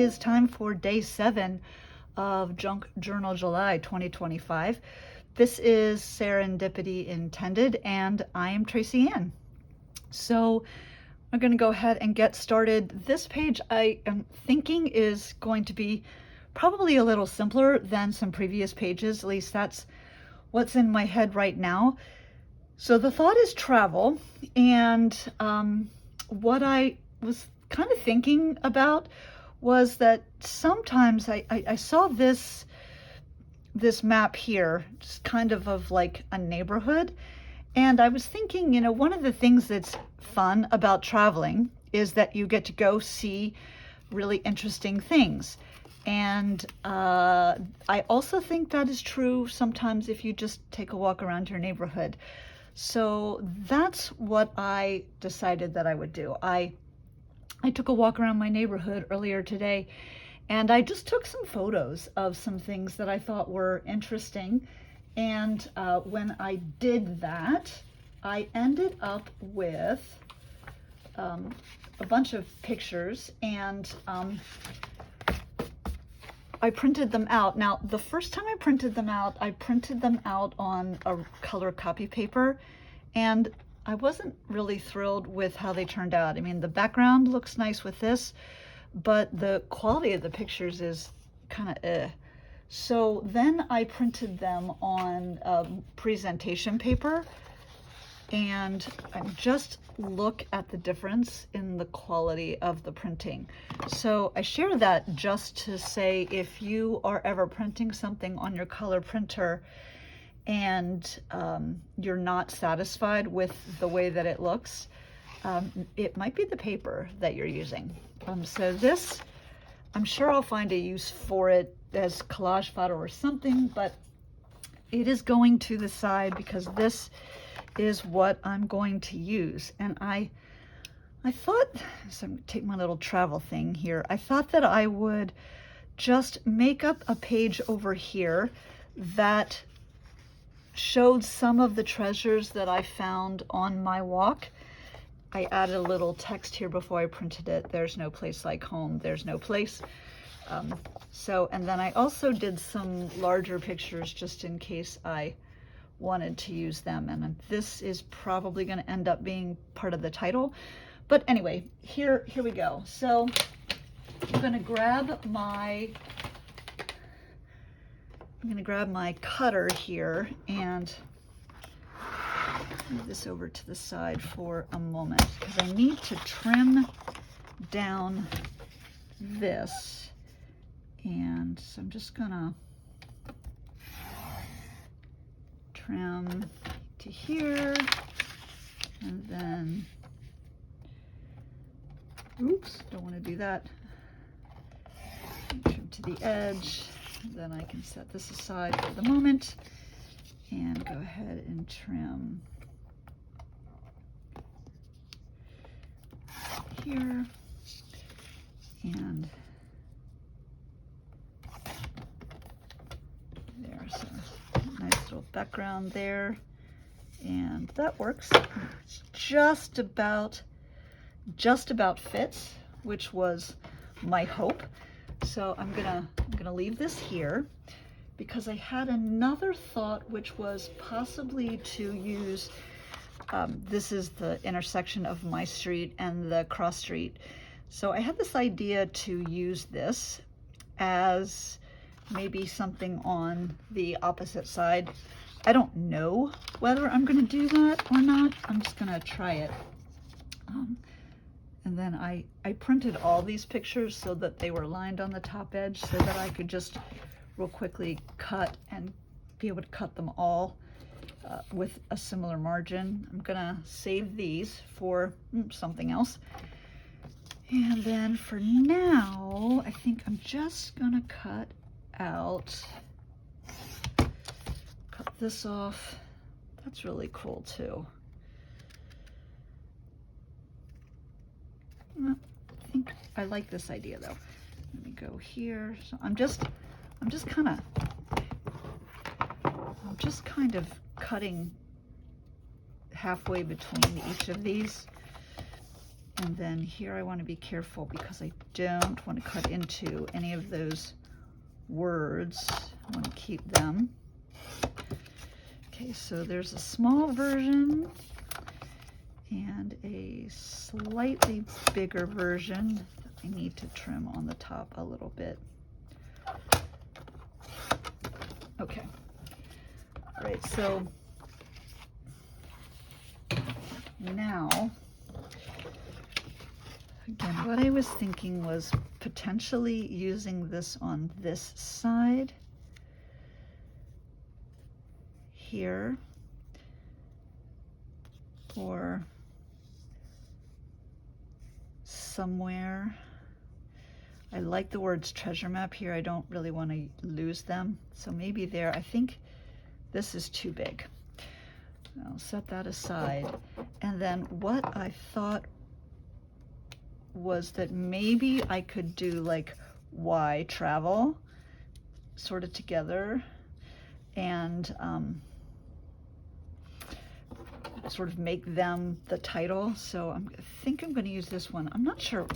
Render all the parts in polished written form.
is time for day 7 of Junk Journal July 2025. This is Serendipity Intended, and I am Tracy Ann. So I'm going to go ahead and get started. This page I am thinking is going to be probably a little simpler than some previous pages. At least that's what's in my head right now. So the thought is travel, and what I was kind of thinking about was that sometimes I saw this map here, just kind of like a neighborhood, and I was thinking, you know, one of the things that's fun about traveling is that you get to go see really interesting things. And I also think that is true sometimes if you just take a walk around your neighborhood. So that's what I decided that I would do. I took a walk around my neighborhood earlier today, and I just took some photos of some things that I thought were interesting. And when I did that, I ended up with a bunch of pictures, and I printed them out. Now, the first time I printed them out on a color copy paper, and I wasn't really thrilled with how they turned out. I mean, the background looks nice with this, but the quality of the pictures is kind of eh. So then I printed them on presentation paper, and just look at the difference in the quality of the printing. So I share that just to say, if you are ever printing something on your color printer and you're not satisfied with the way that it looks, it might be the paper that you're using. So this, I'm sure I'll find a use for it as collage photo or something, but it is going to the side because this is what I'm going to use. And I thought, so I'm gonna take my little travel thing here. I thought that I would just make up a page over here that showed some of the treasures that I found on my walk. I added a little text here before I printed it. There's no place like home. There's no place. And then I also did some larger pictures just in case I wanted to use them. And this is probably going to end up being part of the title. But anyway, here we go. So I'm going to grab my cutter here and move this over to the side for a moment because I need to trim down this. And so I'm just gonna trim to here, and then, oops, don't want to do that. Trim to the edge. Then I can set this aside for the moment and go ahead and trim here, and there's a nice little background there, and that works. It's just about fits, which was my hope. So I'm gonna leave this here because I had another thought, which was possibly to use, this is the intersection of my street and the cross street. So I had this idea to use this as maybe something on the opposite side. I don't know whether I'm gonna do that or not. I'm just gonna try it. And then I printed all these pictures so that they were lined on the top edge so that I could just real quickly cut and be able to cut them all with a similar margin. I'm gonna save these for something else. And then for now, I think I'm just gonna cut this off. That's really cool too. I think I like this idea though. Let me go here. So I'm just kind of cutting. cutting halfway between each of these. And then here I want to be careful because I don't want to cut into any of those words. I want to keep them. Okay, so there's a small version and a slightly bigger version. I need to trim on the top a little bit. Okay, all right, so now, again, what I was thinking was potentially using this on this side here, or somewhere. I like the words treasure map here. I don't really want to lose them. So maybe there. I think this is too big. I'll set that aside. And then what I thought was that maybe I could do like why travel sort of together, and sort of make them the title. So I think I'm going to use this one. I'm not sure.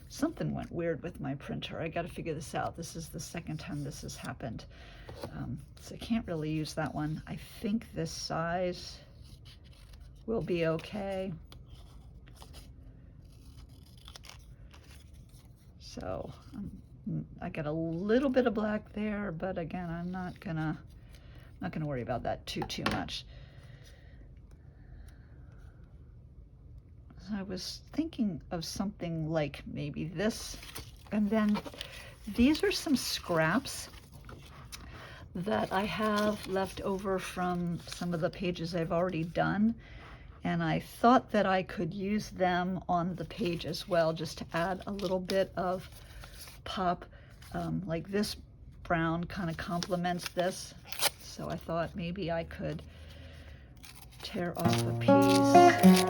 Something went weird with my printer. I got to figure this out. This is the second time this has happened. So I can't really use that one. I think this size will be okay. So I got a little bit of black there, but again, I'm not gonna worry about that too much. I was thinking of something like maybe this, and then these are some scraps that I have left over from some of the pages I've already done, and I thought that I could use them on the page as well, just to add a little bit of pop. Like this brown kind of complements this, so I thought maybe I could tear off a piece.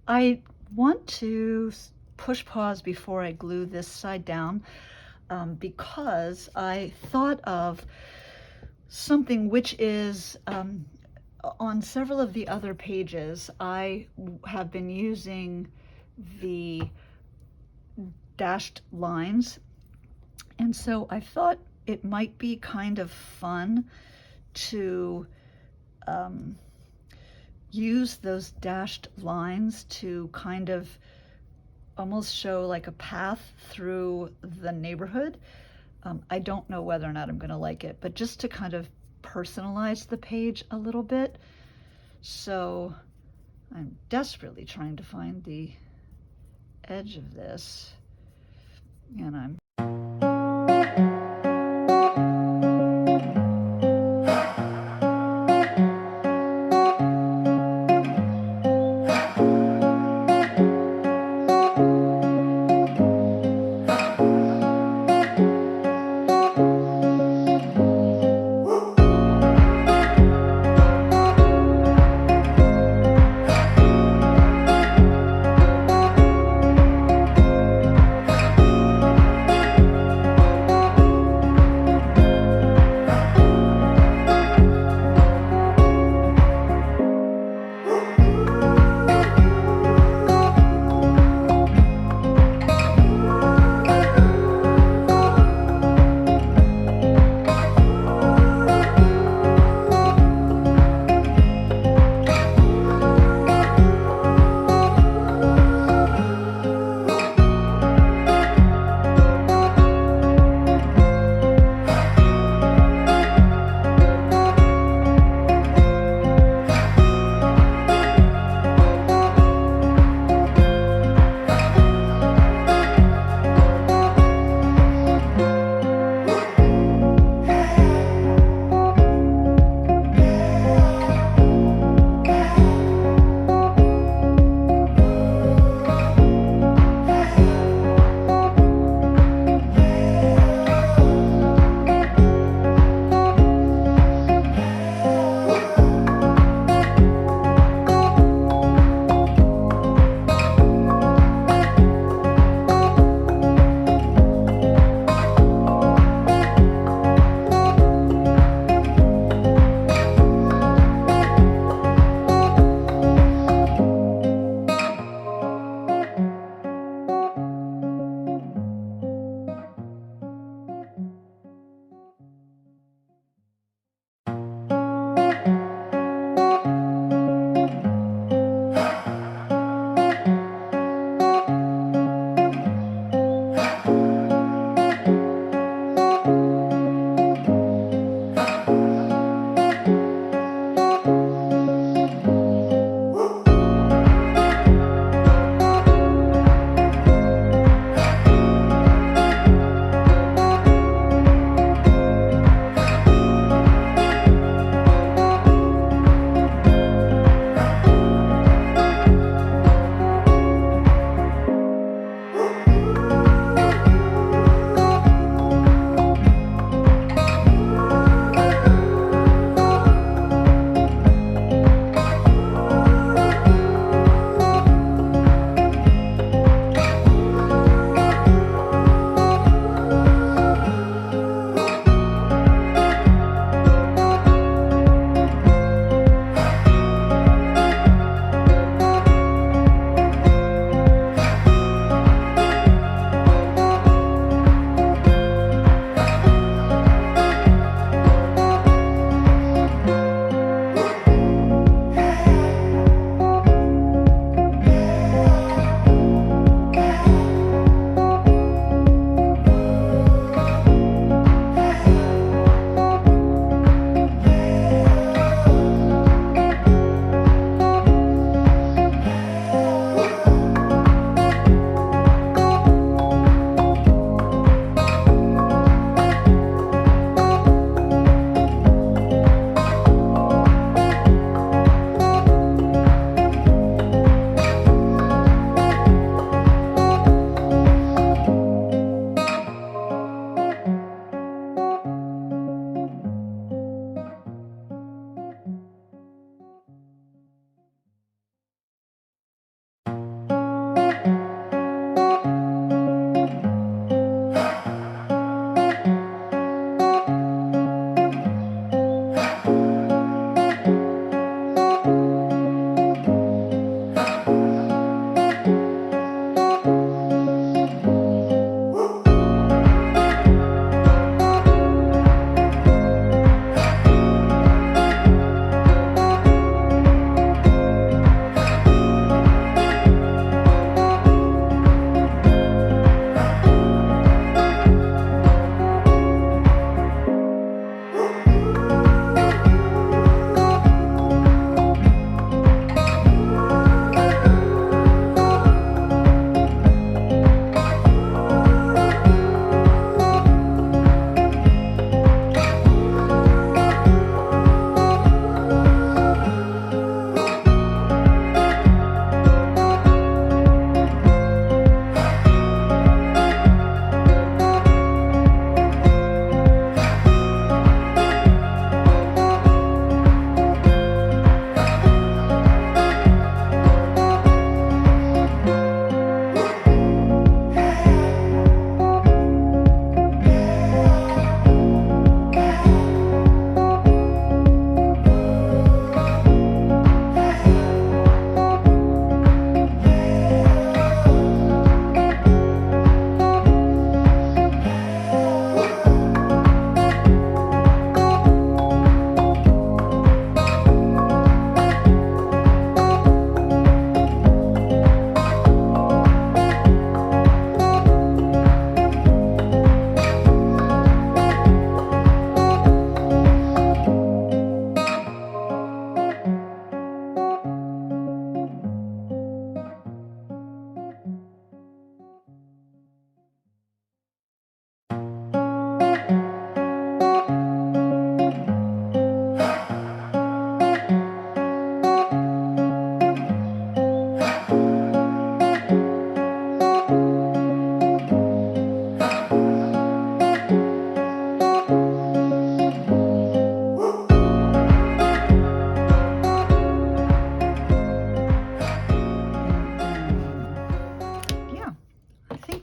I want to push pause before I glue this side down, because I thought of something which is on several of the other pages. I have been using the dashed lines, and so I thought it might be kind of fun to use those dashed lines to kind of almost show like a path through the neighborhood. I don't know whether or not I'm going to like it, but just to kind of personalize the page a little bit, So I'm desperately trying to find the edge of this, and I'm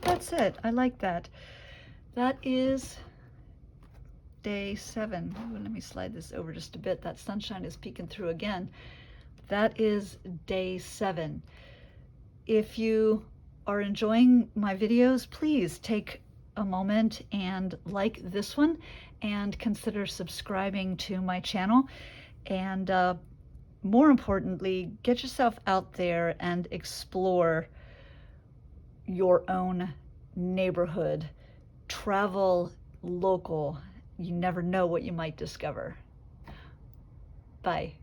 that's it. I like that. That is day 7. Ooh, let me slide this over just a bit. That sunshine is peeking through again. That is day 7. If you are enjoying my videos, please take a moment and like this one and consider subscribing to my channel. And more importantly, get yourself out there and explore your own neighborhood. Travel local. You never know what you might discover. Bye.